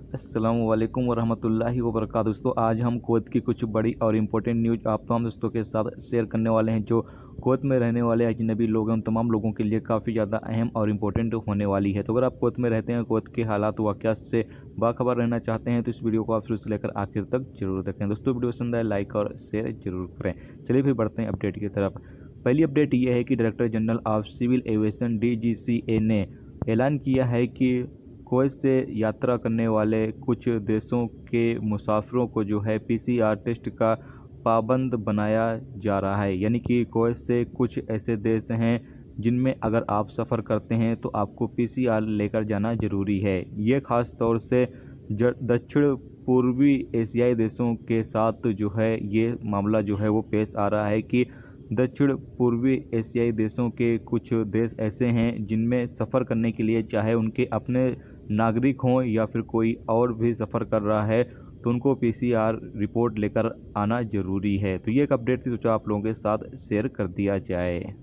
अस्सलामु अलैकुम वरहमतुल्लाहि वबरकातुहू। दोस्तों, आज हम कुवैत की कुछ बड़ी और इम्पोर्टेंट न्यूज़ आप तमाम दोस्तों के साथ शेयर करने वाले हैं। जो कुवैत में रहने वाले अजनबी लोग हैं उन तमाम लोगों के लिए काफ़ी ज़्यादा अहम और इम्पोर्टेंट होने वाली है। तो अगर आप कुवैत में रहते हैं, कुवैत के हालात वाक़यात से बाखबर रहना चाहते हैं तो इस वीडियो को आप शुरू से लेकर आखिर तक जरूर देखें। दोस्तों, वीडियो पसंद आए लाइक और शेयर जरूर करें। चलिए फिर बढ़ते हैं अपडेट की तरफ। पहली अपडेट ये है कि director general of civil aviation DGCA ने ऐलान किया है कि कुवैत से यात्रा करने वाले कुछ देशों के मुसाफिरों को जो है PCR टेस्ट का पाबंद बनाया जा रहा है। यानी कि कुवैत से कुछ ऐसे देश हैं जिनमें अगर आप सफ़र करते हैं तो आपको PCR लेकर जाना ज़रूरी है। ये ख़ास तौर से दक्षिण पूर्वी एशियाई देशों के साथ जो है ये मामला जो है वो पेश आ रहा है कि दक्षिण पूर्वी एशियाई देशों के कुछ देश ऐसे हैं जिनमें सफ़र करने के लिए, चाहे उनके अपने नागरिक हों या फिर कोई और भी सफ़र कर रहा है, तो उनको PCR रिपोर्ट लेकर आना ज़रूरी है। तो ये एक अपडेट थी, सोचा आप लोगों के साथ शेयर कर दिया जाए।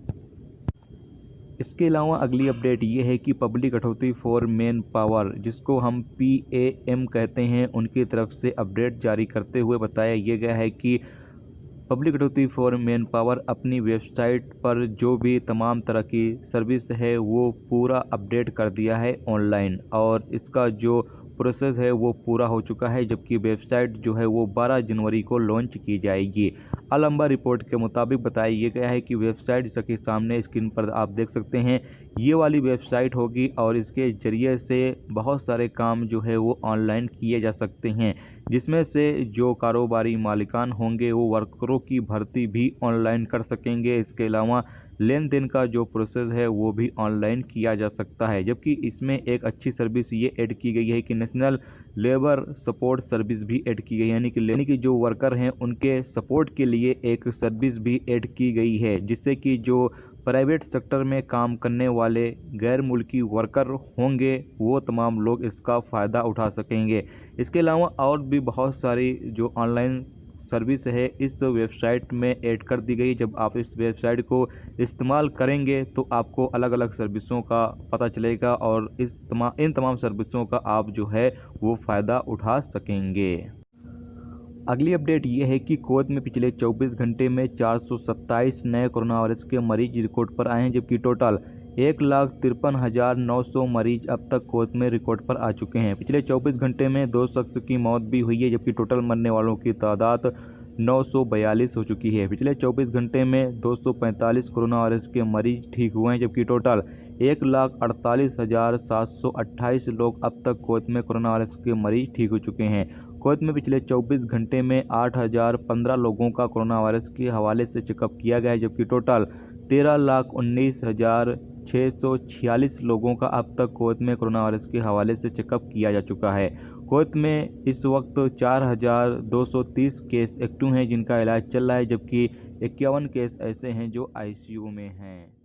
इसके अलावा अगली अपडेट ये है कि public authority for man power, जिसको हम PAM कहते हैं, उनकी तरफ से अपडेट जारी करते हुए बताया ये गया है कि public authority for man power अपनी वेबसाइट पर जो भी तमाम तरह की सर्विस है वो पूरा अपडेट कर दिया है ऑनलाइन, और इसका जो प्रोसेस है वो पूरा हो चुका है। जबकि वेबसाइट जो है वो 12 जनवरी को लॉन्च की जाएगी। अलंबा रिपोर्ट के मुताबिक बताया ये गया है कि वेबसाइट, जैसा कि सामने स्क्रीन पर आप देख सकते हैं, ये वाली वेबसाइट होगी और इसके ज़रिए से बहुत सारे काम जो है वो ऑनलाइन किए जा सकते हैं, जिसमें से जो कारोबारी मालिकान होंगे वो वर्करों की भर्ती भी ऑनलाइन कर सकेंगे। इसके अलावा लेन देन का जो प्रोसेस है वो भी ऑनलाइन किया जा सकता है। जबकि इसमें एक अच्छी सर्विस ये ऐड की गई है कि नेशनल लेबर सपोर्ट सर्विस भी ऐड की गई है। यानी कि जो वर्कर हैं उनके सपोर्ट के लिए एक सर्विस भी ऐड की गई है, जिससे कि जो प्राइवेट सेक्टर में काम करने वाले गैर मुल्की वर्कर होंगे वो तमाम लोग इसका फ़ायदा उठा सकेंगे। इसके अलावा और भी बहुत सारी जो ऑनलाइन सर्विस है इस वेबसाइट में ऐड कर दी गई। जब आप इस वेबसाइट को इस्तेमाल करेंगे तो आपको अलग अलग सर्विसों का पता चलेगा और इन तमाम सर्विसों का आप जो है वो फ़ायदा उठा सकेंगे। अगली अपडेट ये है कि कुवैत में पिछले 24 घंटे में 427 नए कोरोना वायरस के मरीज रिकॉर्ड पर आए हैं। जबकि टोटल 1,53,900 मरीज अब तक कुवैत में रिकॉर्ड पर आ चुके हैं। पिछले 24 घंटे में 2 शख्स की मौत भी हुई है, जबकि टोटल मरने वालों की तादाद 942 हो चुकी है। पिछले 24 घंटे में 245 कोरोना वायरस के मरीज ठीक हुए हैं, जबकि टोटल 1,48,728 लोग अब तक कुवैत में कोरोना वायरस के मरीज ठीक हो चुके हैं। कुवैत में पिछले 24 घंटे में 8,015 लोगों का कोरोना वायरस के हवाले से चेकअप किया गया है, जबकि टोटल 13,19,646 लोगों का अब तक कुवैत में कोरोना वायरस के हवाले से चेकअप किया जा चुका है। कुवैत में इस वक्त 4,230 केस एक्टिव हैं जिनका इलाज चल रहा है, जबकि 51 केस ऐसे हैं जो ICU में हैं।